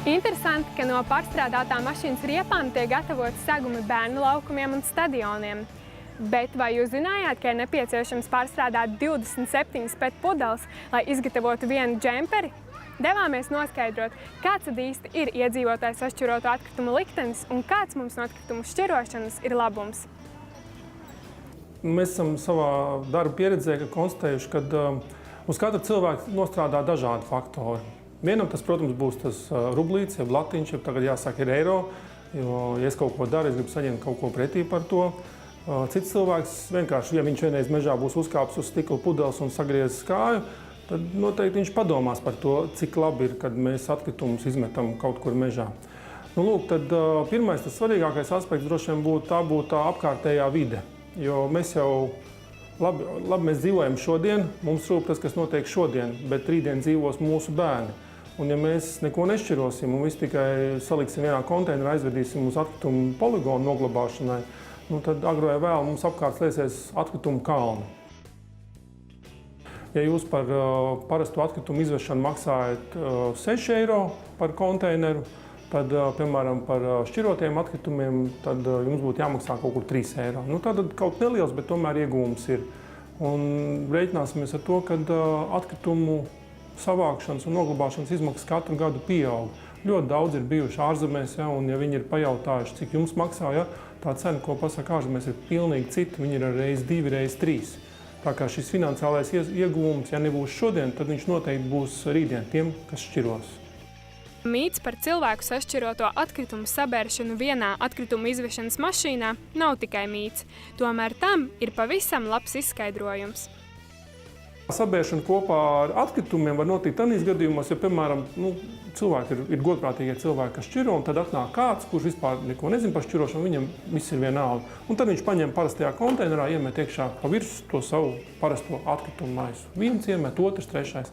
Interesanti, ka no pārstrādātām mašīnas riepām tiek gatavoti segumi bērnu laukumiem un stadioniem. Bet vai jūs zinājāt, ka ir nepieciešams pārstrādāt 27 PET pudeles, lai izgatavotu vienu džemperi? Devāmies noskaidrot, kāds tad īsti ir iedzīvotāju sašķiroto atkritumu liktenis un kāds mums no atkritumu šķirošanas ir labums. Mēs esam savā darba pieredzē konstatējuši, ka uz katru cilvēku nostrādā dažādi faktori. Vienam tas, protams, būs tas rublīts, jeb latiņš, jeb tagad jāsaka ir eiro, jo, ja es kaut ko daru, es gribu saņemt kaut ko pretī par to. Cits cilvēks vienkārši, ja viņš vienreiz mežā būs uzkāpis uz stikla pudeles un sagriezis kāju, tad noteikti viņš padomās par to, cik labi ir, kad mēs atkritumus izmetam kaut kur mežā. Nu, lūk, tad pirmais, tas svarīgākais aspekts droši vien būtu tā apkārtējā vide. Jo mēs jau labi mēs dzīvojam šodien, mums rūp tas, kas notiek šodien, bet rītdien dzīvos mūsu bērni. Un ja mēs neko nešķirosim un visu tikai saliksim vienā konteinerā, aizvedīsim uz atkritumu poligonu noglabāšanai, tad agro vai vēl mums apkārt liesies atkritumu kalni. Ja jūs par parastu atkritumu izvešanu maksājat 6 eiro par konteineru, tad, piemēram, par šķirotiem atkritumiem, tad jums būtu jāmaksā kaut kur 3 eiro. Tātad kaut neliels, bet tomēr ieguvums ir. Un rēķināsimies ar to, ka atkritumu savākšanas un noglabāšanas izmaksas katru gadu pieaug. Ļoti daudz ir bijuši ārzemēs, un ja viņi ir pajautājuši, cik jums maksā, tā cena, ko pasaka ārzemēs, ir pilnīgi cita. Viņi ir reiz 2, reiz 3. Tā kā šis finansiālais ieguvums, ja nebūs šodien, tad viņš noteikti būs rītdien tiem, kas šķiros. Mīts par cilvēku sašķiroto atkritumu sabēršanu vienā atkritumu izvešanas mašīnā nav tikai mīts. Tomēr tam ir pavisam labs izskaidrojums. Sabēršana kopā ar atkritumiem var notikt tādīs gadījumos, ja, piemēram, cilvēki ir godprātīgie cilvēki, kas šķiro, un tad atnāk kāds, kurš vispār neko nezina par šķirošanu, viņam viss ir vienalga. Un tad viņš paņem parastajā konteinerā, iemet iekšā pa virsmu to savu parasto atkritumu maisu. Viens iemet, otrs, trešais.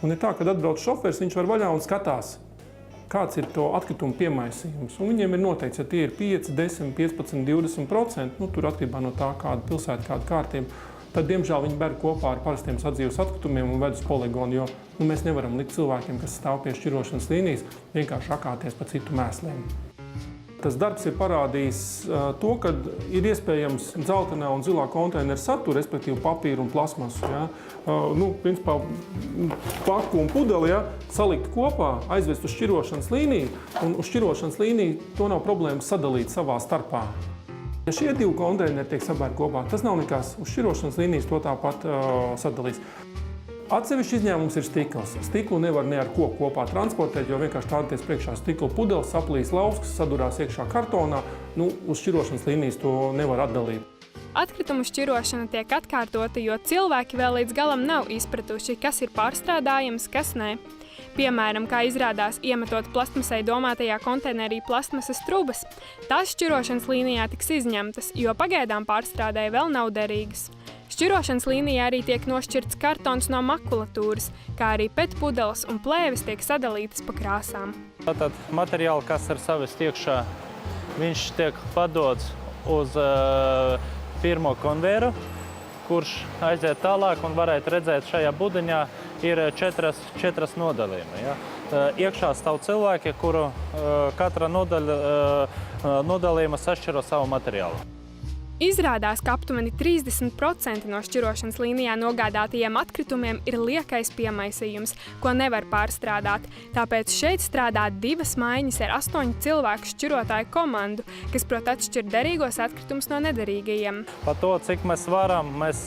Un ir tā, kad atbrauc šofers, viņš var vaļā un skatās, kāds ir to atkritumu piemaisījums. Un viņiem ir noteikts, ja tie ir 5, 10, 15, 20%, tur atkarībā no tā, kāda pilsēta, kāda kārtība, tad, diemžēl, viņi ber kopā ar parastiem sadzīves atkritumiem un ved uz poligonu, jo mēs nevaram likt cilvēkiem, kas stāv pie šķirošanas līnijas, vienkārši akāties pa citu mēsliem. Tas darbs ir parādījis to, ka ir iespējams dzeltenā un zilā konteineru satura, respektīvi papīru un plasmasu. Principā paku un pudeli salikt kopā, aizvest uz šķirošanas līniju, un uz šķirošanas līniju to nav problēma sadalīt savā starpā. Ja šie 2 konteineri tiek sabērti kopā, tas nav nekas. Uz šķirošanas līnijas to tāpat sadalīs. Atsevišķi izņēmums ir stikls. Stiklu nevar ne ar ko kopā transportēt, jo vienkārši stādoties priekšā stikla pudeles, saplīs lauskas, sadurās iekšā kartonā. Uz šķirošanas līnijas to nevar atdalīt. Atkritumu šķirošana tiek atkārtota, jo cilvēki vēl līdz galam nav izpratuši, kas ir pārstrādājams, kas nē. Piemēram, kā izrādās, iemetot plastmasai domātajā konteinerī plastmasas trubas, tās šķirošanas līnijā tiks izņemtas, jo pagaidām pārstrādēji vēl nav derīgas. Šķirošanas līnijā arī tiek nošķirts kartons no makulatūras, kā arī PET pudeles un plēves tiek sadalītas pa krāsām. Tātad materiāli, kas ir savest iekšā, viņš tiek padots uz pirmo konvejeru, kurš aiziet tālāk un varētu redzēt šajā budiņā ir 4 nodalījumi. Iekšā stāv cilvēki, kuru katra nodalījuma sašķiro savu materiālu. Izrādās, ka aptuveni 30% no šķirošanas līnijā nogādātajiem atkritumiem ir liekais piemaisījums, ko nevar pārstrādāt. Tāpēc šeit strādā 2 maiņas ar 8 cilvēku šķirotāju komandu, kas prot atšķirt derīgos atkritumus no nederīgajiem. Par to, cik mēs varam, mēs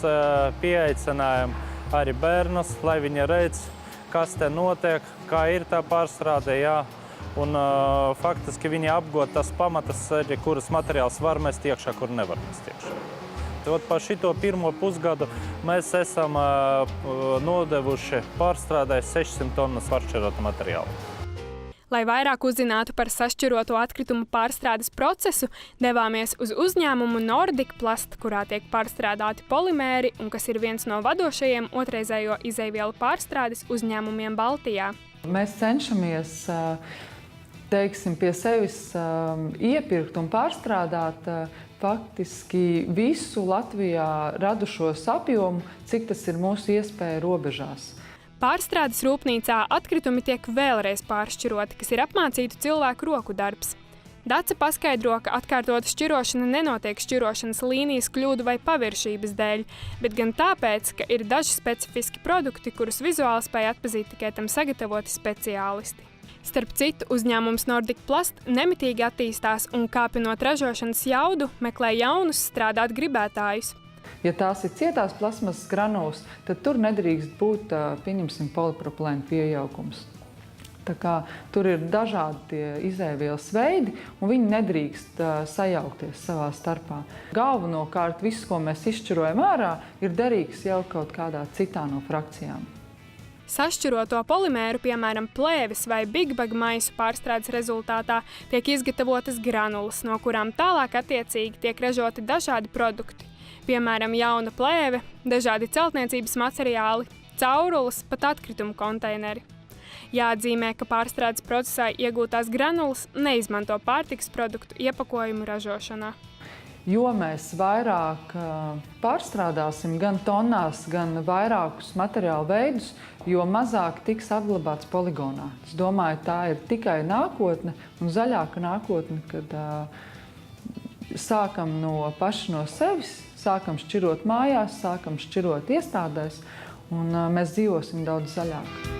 pieaicinājam arī bērnus, lai viņi redz, kas te notiek, kā ir tā pārstrāde, un faktiski viņi apgūt tas pamatas, kuras materiāls var mest iekšā, kur nevar mest iekšā. Par šito pirmo pusgadu mēs esam nodevuši pārstrādē 600 tonnas pāršķirota materiālu. Lai vairāk uzzinātu par sašķiroto atkritumu pārstrādes procesu, devāmies uz uzņēmumu Nordic Plast, kurā tiek pārstrādāti polimēri un kas ir viens no vadošajiem otrreizējo izejvielu pārstrādes uzņēmumiem Baltijā. Mēs cenšamies pie sevis iepirkt un pārstrādāt faktiski visu Latvijā radušos apjomu, cik tas ir mūsu iespēja robežās. Pārstrādes rūpnīcā atkritumi tiek vēlreiz pāršķiroti, kas ir apmācītu cilvēku roku darbs. Dace paskaidro, ka atkārtota šķirošana nenotiek šķirošanas līnijas kļūdu vai paviršības dēļ, bet gan tāpēc, ka ir daži specifiski produkti, kurus vizuāli spēj atpazīt tikai tam sagatavoti speciālisti. Starp citu, uzņēmums Nordic Plast nemitīgi attīstās un, kāpinot ražošanas jaudu, meklē jaunus strādāt gribētājus. Ja tās ir cietās plasmasas granulas, tad tur nedrīkst būt, pieņemsim, polipropilēna piejaukums. Tā kā tur ir dažādi tie izēvielas veidi, un viņi nedrīkst sajaukties savā starpā. Galvenokārt viss, ko mēs izšķirojam ārā, ir derīgs jau kaut kādā citā no frakcijām. Sašķiroto polimēru, piemēram, plēves vai bigbag maisu pārstrādes rezultātā tiek izgatavotas granulas, no kurām tālāk attiecīgi tiek ražoti dažādi produkti. Piemēram, jauna plēve, dažādi celtniecības materiāli, caurules, pat atkritumu konteineri. Jāatzīmē, ka pārstrādes procesā iegūtās granulas neizmanto pārtikas produktu iepakojumu ražošanā. Jo mēs vairāk pārstrādāsim gan tonnās, gan vairākus materiālu veidus, jo mazāk tiks apglabāts poligonā. Es domāju, tā ir tikai nākotne un zaļāka nākotne, kad sākam paši no sevis, sākam šķirot mājās, sākam šķirot iestādēs, un mēs dzīvosim daudz zaļāk.